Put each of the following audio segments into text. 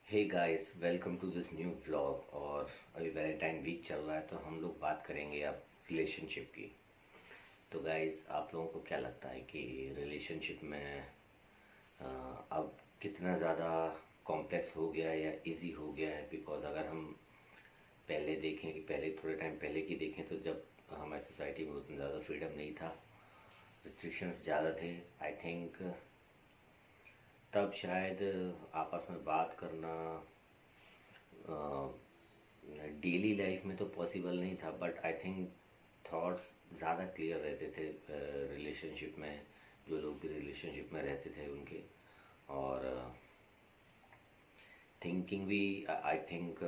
Hey guys, welcome to this new vlog. और अभी Valentine week चल रहा है तो हम लोग बात करेंगे अब रिलेशनशिप की। तो गाइस, आप लोगों को क्या लगता है कि रिलेशनशिप में अब कितना ज़्यादा कॉम्प्लेक्स हो गया है या इजी हो गया है? बिकॉज अगर हम पहले देखें कि पहले थोड़े टाइम पहले की देखें तो जब हमारी सोसाइटी में उतना ज़्यादा फ्रीडम नहीं था, रिस्ट्रिक्शंस ज़्यादा थे। आई थिंक तब शायद आपस में बात करना डेली लाइफ में तो पॉसिबल नहीं था, बट आई थिंक थॉट्स ज़्यादा क्लियर रहते थे रिलेशनशिप में। जो लोग भी रिलेशनशिप में रहते थे उनके, और थिंकिंग भी आई थिंक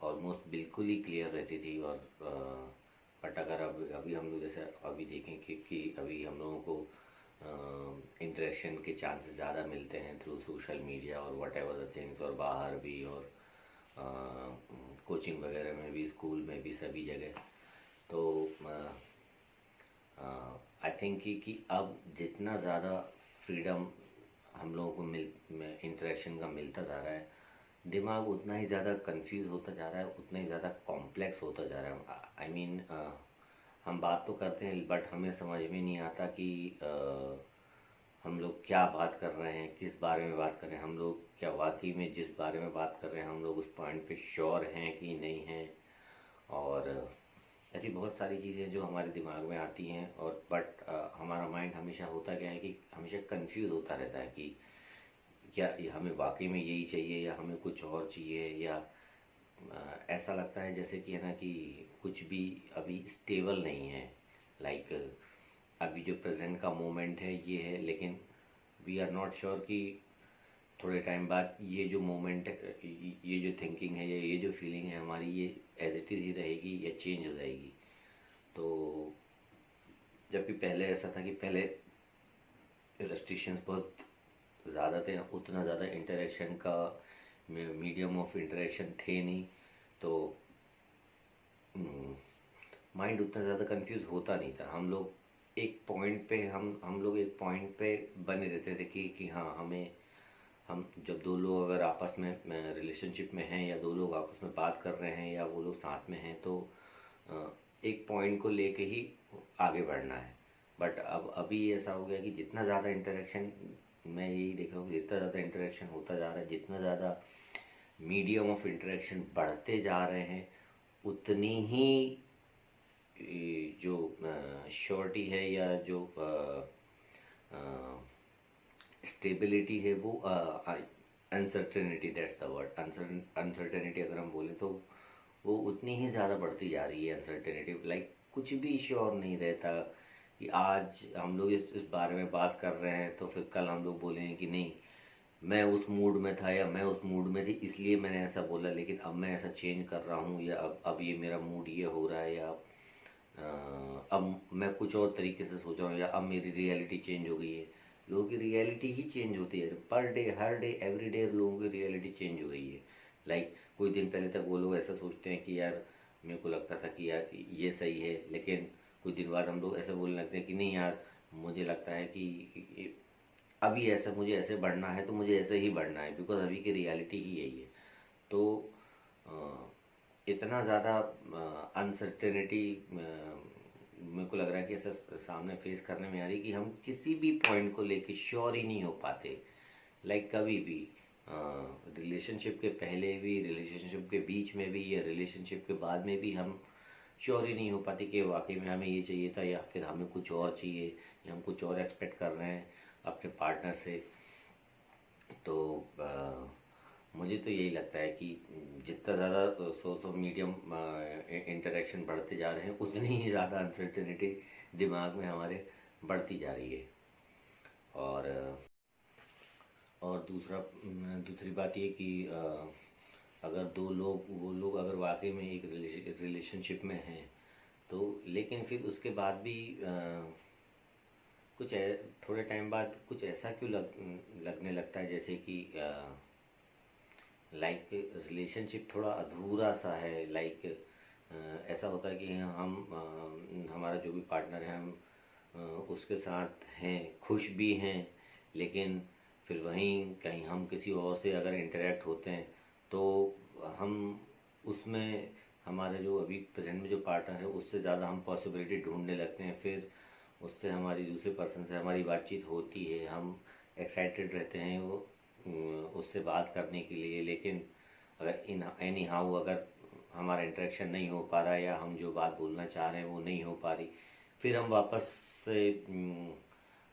ऑलमोस्ट बिल्कुल ही क्लियर रहती थी। और बट अगर अब अभी हम लोग जैसे अभी देखें कि अभी हम लोगों को इंटरेक्शन के चांसेस ज़्यादा मिलते हैं थ्रू सोशल मीडिया और वट एवर द थिंग्स, और बाहर भी, और कोचिंग वगैरह में भी, स्कूल में भी, सभी जगह। तो आई थिंक कि अब जितना ज़्यादा फ्रीडम हम लोगों को इंटरेक्शन का मिलता जा रहा है, दिमाग उतना ही ज़्यादा कंफ्यूज होता जा रहा है, उतना ही ज़्यादा कॉम्प्लेक्स होता जा रहा है। आई मीन हम बात तो करते हैं बट हमें समझ में नहीं आता कि हम लोग क्या बात कर रहे हैं, किस बारे में बात कर रहे हैं। हम लोग क्या वाकई में जिस बारे में बात कर रहे हैं हम लोग उस पॉइंट पे श्योर हैं कि नहीं हैं? और ऐसी बहुत सारी चीज़ें जो हमारे दिमाग में आती हैं। और बट हमारा माइंड हमेशा होता क्या है कि हमेशा कंफ्यूज होता रहता है कि क्या ये हमें वाकई में यही चाहिए या हमें कुछ और चाहिए, या ऐसा लगता है जैसे कि है ना कि कुछ भी अभी स्टेबल नहीं है। लाइक अभी जो प्रेजेंट का मोमेंट है ये है, लेकिन वी आर नॉट श्योर कि थोड़े टाइम बाद ये जो मोमेंट, ये जो थिंकिंग है या ये जो फीलिंग है हमारी, ये एज इट इज़ ही रहेगी या चेंज हो जाएगी। तो जबकि पहले ऐसा था कि पहले रेस्ट्रिक्शंस बहुत ज़्यादा थे, उतना ज़्यादा इंटरेक्शन का मीडियम ऑफ इंटरेक्शन थे नहीं, तो माइंड उतना ज़्यादा कंफ्यूज होता नहीं था। हम लोग एक पॉइंट पे बने रहते थे कि हाँ हमें, हम जब दो लोग अगर आपस में रिलेशनशिप में हैं या दो लोग आपस में बात कर रहे हैं या वो लोग साथ में हैं तो अ, एक पॉइंट को लेके ही आगे बढ़ना है। बट अब अभी ऐसा हो गया कि जितना ज़्यादा इंटरेक्शन, मैं यही देख रहा हूँ कि जितना ज़्यादा इंटरेक्शन होता जा रहा है, जितना ज़्यादा मीडियम ऑफ इंटरेक्शन बढ़ते जा रहे हैं, उतनी ही जो श्योरिटी है या जो स्टेबिलिटी है वो uncertainty, that's the word, uncertainty अगर हम बोलें तो वो उतनी ही ज़्यादा बढ़ती जा रही है। अनसर्टेनिटी लाइक कुछ भी श्योर नहीं रहता कि आज हम लोग इस बारे में बात कर रहे हैं तो फिर कल हम लोग बोलेंगे कि नहीं, मैं उस मूड में था या मैं उस मूड में थी इसलिए मैंने ऐसा बोला, लेकिन अब मैं ऐसा चेंज कर रहा हूँ, या अब ये मेरा मूड ये हो रहा है, या अब मैं कुछ और तरीके से सोच रहा हूँ, या अब मेरी रियलिटी चेंज हो गई है। लोगों की रियलिटी ही चेंज होती है पर डे, हर डे, एवरी डे लोगों की रियलिटी चेंज हो रही है। लाइक कुछ दिन पहले तक वो लोग ऐसा सोचते हैं कि यार मेरे को लगता था कि यार ये सही है, लेकिन कुछ दिन बाद हम लोग ऐसा बोलने लगते हैं कि नहीं यार, मुझे लगता है कि अभी ऐसा मुझे ऐसे बढ़ना है तो मुझे ऐसे ही बढ़ना है, बिकॉज अभी की रियलिटी ही यही है। तो इतना ज़्यादा अनसर्टेनिटी मेरे को लग रहा है कि ऐसा सामने फेस करने में आ रही कि हम किसी भी पॉइंट को लेके श्योर ही नहीं हो पाते। लाइक कभी भी रिलेशनशिप के पहले भी, रिलेशनशिप के बीच में भी, या रिलेशनशिप के बाद में भी हम श्योर ही नहीं हो पाते कि वाकई में हमें ये चाहिए था या फिर हमें कुछ और चाहिए, या हम कुछ और एक्सपेक्ट कर रहे हैं अपने पार्टनर से। तो मुझे तो यही लगता है कि जितना ज़्यादा सोर्स ऑफ मीडियम इंटरेक्शन बढ़ते जा रहे हैं उतनी ही ज़्यादा अनसर्टेनिटी दिमाग में हमारे बढ़ती जा रही है। और दूसरी बात ये कि अगर दो लोग, वो लोग अगर वाकई में एक रिलेशनशिप में हैं तो, लेकिन फिर उसके बाद भी थोड़े टाइम बाद कुछ ऐसा क्यों लगने लगता है जैसे कि लाइक रिलेशनशिप थोड़ा अधूरा सा है। लाइक ऐसा होता है कि हमारा जो भी पार्टनर है, हम उसके साथ हैं, खुश भी हैं, लेकिन फिर वहीं कहीं हम किसी और से अगर इंटरेक्ट होते हैं तो हम उसमें हमारे जो अभी प्रेजेंट में जो पार्टनर है उससे ज़्यादा हम पॉसिबिलिटी ढूंढने लगते हैं। फिर उससे हमारी दूसरे पर्सन से हमारी बातचीत होती है, हम एक्साइटेड रहते हैं वो उससे बात करने के लिए। लेकिन अगर इन एनी हाउ अगर हमारा इंटरेक्शन नहीं हो पा रहा या हम जो बात बोलना चाह रहे हैं वो नहीं हो पा रही, फिर हम वापस से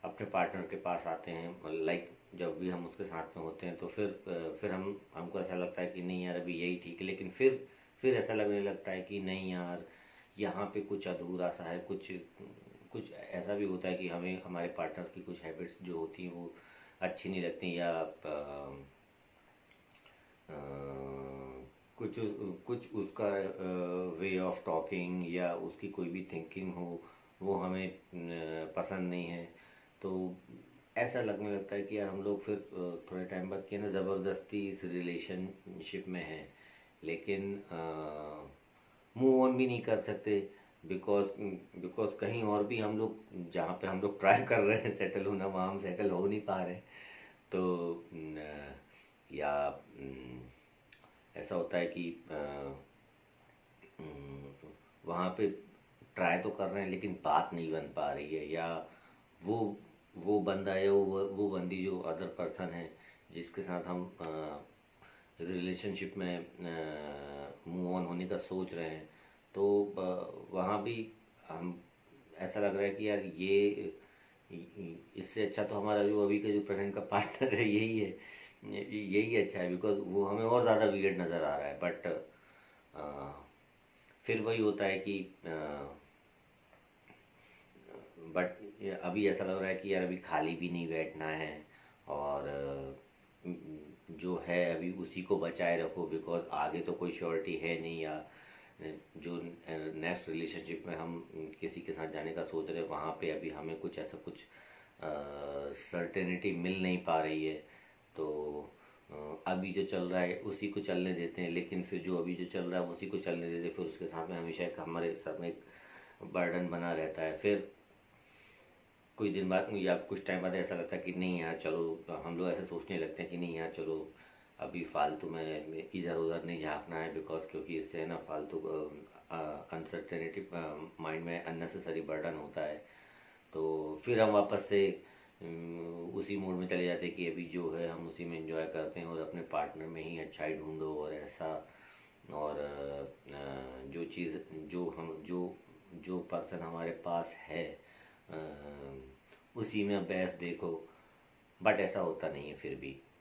अपने पार्टनर के पास आते हैं। लाइक जब भी हम उसके साथ में होते हैं तो फिर हमको ऐसा लगता है कि नहीं यार अभी यही ठीक है। लेकिन फिर ऐसा लगने लगता है कि नहीं यार यहाँ पे कुछ अधूरा सा है, कुछ कुछ ऐसा भी होता है कि हमें हमारे पार्टनर्स की कुछ हैबिट्स जो होती हैं वो अच्छी नहीं लगती, या अ, कुछ कुछ उसका वे ऑफ टॉकिंग या उसकी कोई भी थिंकिंग हो वो हमें पसंद नहीं है। तो ऐसा लगने लगता है कि यार हम लोग फिर थोड़े टाइम बाद क्या ना ज़बरदस्ती इस रिलेशनशिप में हैं, लेकिन मूव ऑन भी नहीं कर सकते। बिकॉज बिकॉज कहीं और भी हम लोग जहाँ पे हम लोग ट्राई कर रहे हैं सेटल होना, वहाँ हम सेटल हो नहीं पा रहे हैं। तो या ऐसा होता है कि वहाँ पे ट्राई तो कर रहे हैं लेकिन बात नहीं बन पा रही है, या वो वो बंदा है वो बंदी जो अदर पर्सन है जिसके साथ हम रिलेशनशिप में मूव ऑन होने का सोच रहे हैं, तो वहाँ भी हम ऐसा लग रहा है कि यार ये इससे अच्छा तो हमारा जो अभी का जो प्रेजेंट का पार्टनर है यही अच्छा है। बिकॉज वो हमें और ज़्यादा वियर्ड नज़र आ रहा है। बट फिर वही होता है कि बट अभी ऐसा लग रहा है कि यार अभी खाली भी नहीं बैठना है, और जो है अभी उसी को बचाए रखो। बिकॉज आगे तो कोई श्योरिटी है नहीं, या जो नेक्स्ट रिलेशनशिप में हम किसी के साथ जाने का सोच रहे हैं वहाँ पे अभी हमें कुछ ऐसा कुछ सर्टेनिटी मिल नहीं पा रही है। तो अभी जो चल रहा है उसी को चलने देते हैं, लेकिन फिर जो अभी जो चल रहा है उसी को चलने देते हैं, फिर उसके साथ में हमेशा एक हमारे साथ में एक बर्डन बना रहता है। फिर कुछ दिन बाद या कुछ टाइम बाद ऐसा लगता है कि नहीं यार चलो, हम लोग ऐसे सोचने लगते हैं कि नहीं यार चलो अभी फालतू में इधर उधर नहीं झाँकना है। बिकॉज क्योंकि इससे है ना फालतू अनसर्टेनिटी माइंड में अननेसेसरी बर्डन होता है। तो फिर हम वापस से उसी मूड में चले जाते हैं कि अभी जो है हम उसी में एंजॉय करते हैं और अपने पार्टनर में ही अच्छाई ढूंढो और ऐसा। और जो चीज़ जो पर्सन हमारे पास है उसी में बेस्ट देखो। बट ऐसा होता नहीं है।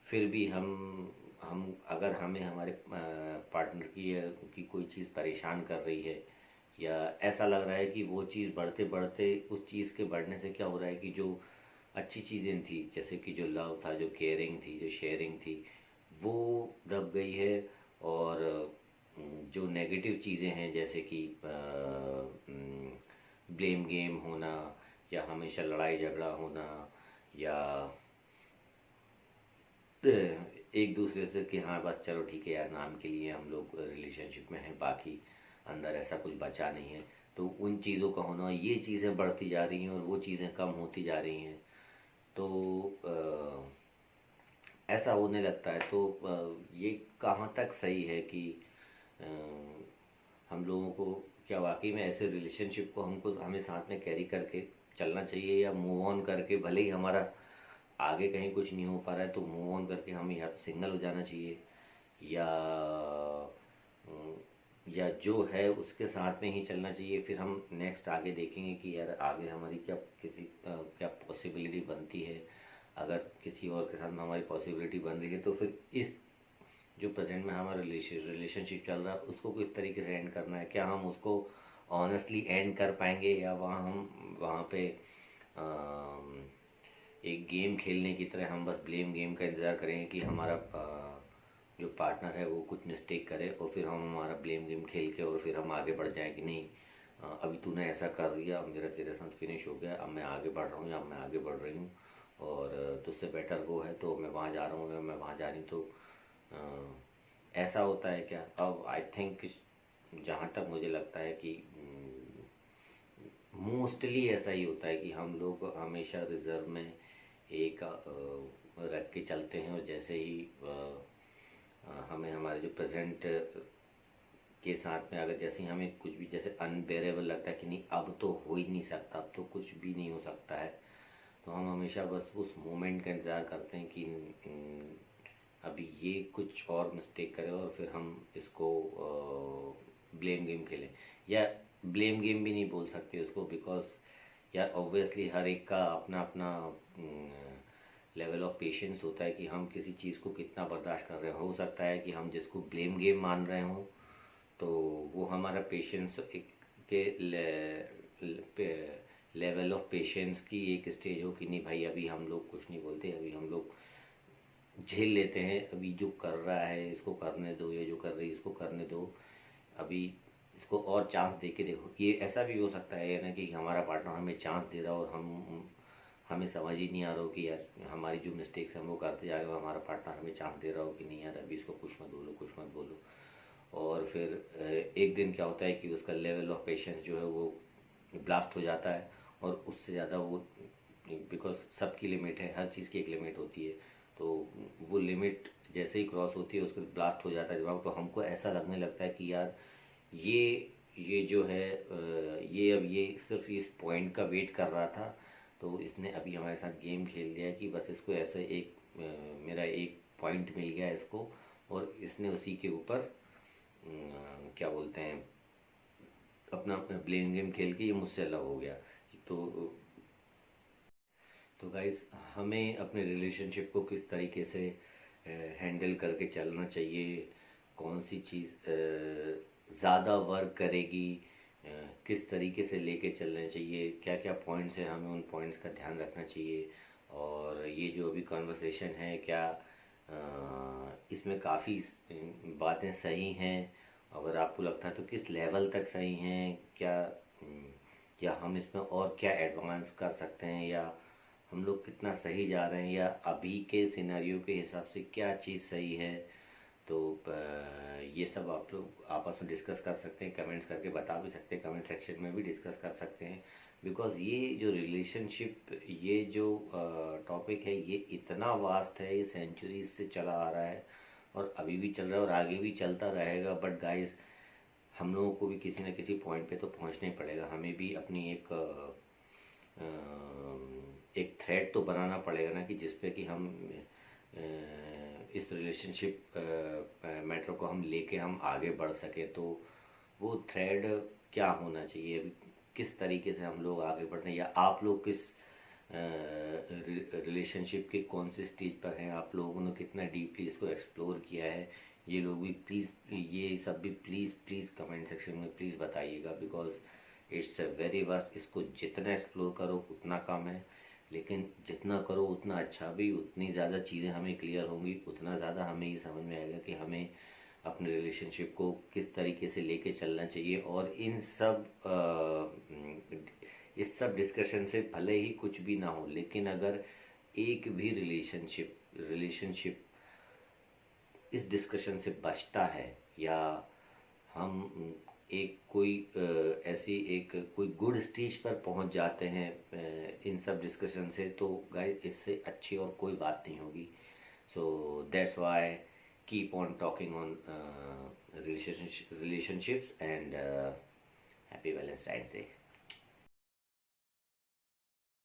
फिर भी हम अगर हमें हमारे पार्टनर की कोई चीज़ परेशान कर रही है, या ऐसा लग रहा है कि वो चीज़ बढ़ते बढ़ते उस चीज़ के बढ़ने से क्या हो रहा है कि जो अच्छी चीज़ें थी जैसे कि जो लव था, जो केयरिंग थी, जो शेयरिंग थी, वो दब गई है। और जो नेगेटिव चीज़ें हैं जैसे कि ब्लेम गेम होना, या हमेशा लड़ाई झगड़ा होना, या एक दूसरे से कि हाँ बस चलो ठीक है यार नाम के लिए हम लोग रिलेशनशिप में हैं, बाकी अंदर ऐसा कुछ बचा नहीं है। तो उन चीज़ों का होना, ये चीज़ें बढ़ती जा रही हैं और वो चीज़ें कम होती जा रही हैं। तो ऐसा होने लगता है। तो ये कहाँ तक सही है कि अ, हम लोगों को क्या वाकई में ऐसे रिलेशनशिप को हमें साथ में कैरी करके चलना चाहिए, या मूव ऑन करके भले ही हमारा आगे कहीं कुछ नहीं हो पा रहा है तो मूव ऑन करके हमें या तो सिंगल हो जाना चाहिए, या या जो है उसके साथ में ही चलना चाहिए। फिर हम नेक्स्ट आगे देखेंगे कि यार आगे हमारी क्या पॉसिबिलिटी बनती है। अगर किसी और के साथ में हमारी पॉसिबिलिटी बन रही है तो फिर इस जो प्रेजेंट में हमारा रिलेशनशिप चल रहा है उसको किस तरीके से एंड करना है। क्या हम उसको ऑनेस्टली एंड कर पाएंगे, या वहाँ पे एक गेम खेलने की तरह हम बस ब्लेम गेम का इंतज़ार करेंगे कि हमारा जो पार्टनर है वो कुछ मिस्टेक करे और फिर हम हमारा ब्लेम गेम खेल के और फिर हम आगे बढ़ जाएं कि नहीं अभी तूने ऐसा कर दिया, मेरा तेरे साथ फिनिश हो गया, अब मैं आगे बढ़ रहा हूँ या मैं आगे बढ़ रही हूँ और तुझसे बेटर वो है तो मैं वहाँ जा रहा हूँ या मैं वहाँ जा रही हूँ। तो ऐसा होता है क्या? अब आई थिंक जहाँ तक मुझे लगता है कि मोस्टली ऐसा ही होता है कि हम लोग हमेशा रिजर्व में एक रख के चलते हैं, और जैसे ही हमें हमारे जो प्रेजेंट के साथ में अगर जैसे हमें कुछ भी जैसे अनबेरेबल लगता है कि नहीं अब तो हो ही नहीं सकता, अब तो कुछ भी नहीं हो सकता है, तो हम हमेशा बस उस मोमेंट का इंतज़ार करते हैं कि अभी ये कुछ और मिस्टेक करे और फिर हम इसको ब्लेम गेम खेलें, या ब्लेम गेम भी नहीं बोल सकते उसको, बिकॉज यार ऑब्वियसली हर एक का अपना अपना लेवल ऑफ पेशेंस होता है कि हम किसी चीज़ को कितना बर्दाश्त कर रहे हैं। हो सकता है कि हम जिसको ब्लेम गेम मान रहे हों तो वो हमारा पेशेंस के लेवल ऑफ पेशेंस की एक स्टेज हो कि नहीं भाई अभी हम लोग कुछ नहीं बोलते, अभी हम लोग झेल लेते हैं, अभी जो कर रहा है इसको करने दो, या जो कर रही है इसको करने दो, अभी इसको और चांस दे के देखो। ये ऐसा भी हो सकता है ना कि हमारा पार्टनर हमें चांस दे रहा हो और हमें समझ ही नहीं आ रहा हो कि यार हमारी जो मिस्टेक्स हैं वो करते जा रहे हो, हमारा पार्टनर हमें चांस दे रहा हो कि नहीं यार अभी इसको कुछ मत बोलो, कुछ मत बोलो। और फिर एक दिन क्या होता है कि उसका लेवल ऑफ पेशेंस जो है वो ब्लास्ट हो जाता है, और उससे ज़्यादा वो, बिकॉज सबकी लिमिट है, हर चीज़ की एक लिमिट होती है, तो वो लिमिट जैसे ही क्रॉस होती है उसको ब्लास्ट हो जाता है दिमाग। तो हमको ऐसा लगने लगता है कि यार ये जो है ये अब ये सिर्फ इस पॉइंट का वेट कर रहा था, तो इसने अभी हमारे साथ गेम खेल लिया कि बस इसको ऐसे एक मेरा एक पॉइंट मिल गया इसको, और इसने उसी के ऊपर क्या बोलते हैं अपना ब्लेम गेम खेल के ये मुझसे अलग हो गया। तो तो गाइज हमें अपने रिलेशनशिप को किस तरीके से हैंडल करके चलना चाहिए, कौन सी चीज़ ज़्यादा वर्क करेगी, किस तरीके से लेके चलना चाहिए, क्या क्या पॉइंट्स हैं, हमें उन पॉइंट्स का ध्यान रखना चाहिए। और ये जो अभी कॉन्वर्सेशन है क्या इसमें काफ़ी बातें सही हैं, अगर आपको लगता है तो किस लेवल तक सही हैं, क्या या हम इसमें और क्या एडवांस कर सकते हैं, या हम लोग कितना सही जा रहे हैं, या अभी के सिनेरियो के हिसाब से क्या चीज़ सही है। तो ये सब आप लोग आपस में डिस्कस कर सकते हैं, कमेंट्स करके बता भी सकते हैं, कमेंट सेक्शन में भी डिस्कस कर सकते हैं। बिकॉज़ ये जो रिलेशनशिप, ये जो टॉपिक है ये इतना वास्ट है, ये सेंचुरीज से चला आ रहा है और अभी भी चल रहा है और आगे भी चलता रहेगा। बट गाइस हम लोगों को भी किसी न किसी पॉइंट पे तो पहुंचना ही पड़ेगा, हमें भी अपनी एक थ्रेड तो बनाना पड़ेगा ना, कि जिसपे कि हम इस रिलेशनशिप मैटर को हम लेके हम आगे बढ़ सके। तो वो थ्रेड क्या होना चाहिए, अभी किस तरीके से हम लोग आगे बढ़ रहे हैं, या आप लोग किस रिलेशनशिप के कौन से स्टेज पर हैं, आप लोगों ने कितना डीपली इसको एक्सप्लोर किया है, ये लोग भी प्लीज़, ये सब भी प्लीज़ प्लीज़ कमेंट सेक्शन में प्लीज़ बताइएगा। Because it's a very vast, इसको जितना एक्सप्लोर करो उतना कम है, लेकिन जितना करो उतना अच्छा भी, उतनी ज़्यादा चीज़ें हमें क्लियर होंगी, उतना ज़्यादा हमें ये समझ में आएगा कि हमें अपने रिलेशनशिप को किस तरीके से लेके चलना चाहिए। और इस सब डिस्कशन से भले ही कुछ भी ना हो, लेकिन अगर एक भी रिलेशनशिप इस डिस्कशन से बचता है, या हम एक कोई ऐसी एक कोई गुड स्टेज पर पहुंच जाते हैं इन सब डिस्कशन से, तो गाइस इससे अच्छी और कोई बात नहीं होगी। So that's why keep on talking on relationships, and happy Valentine's Day.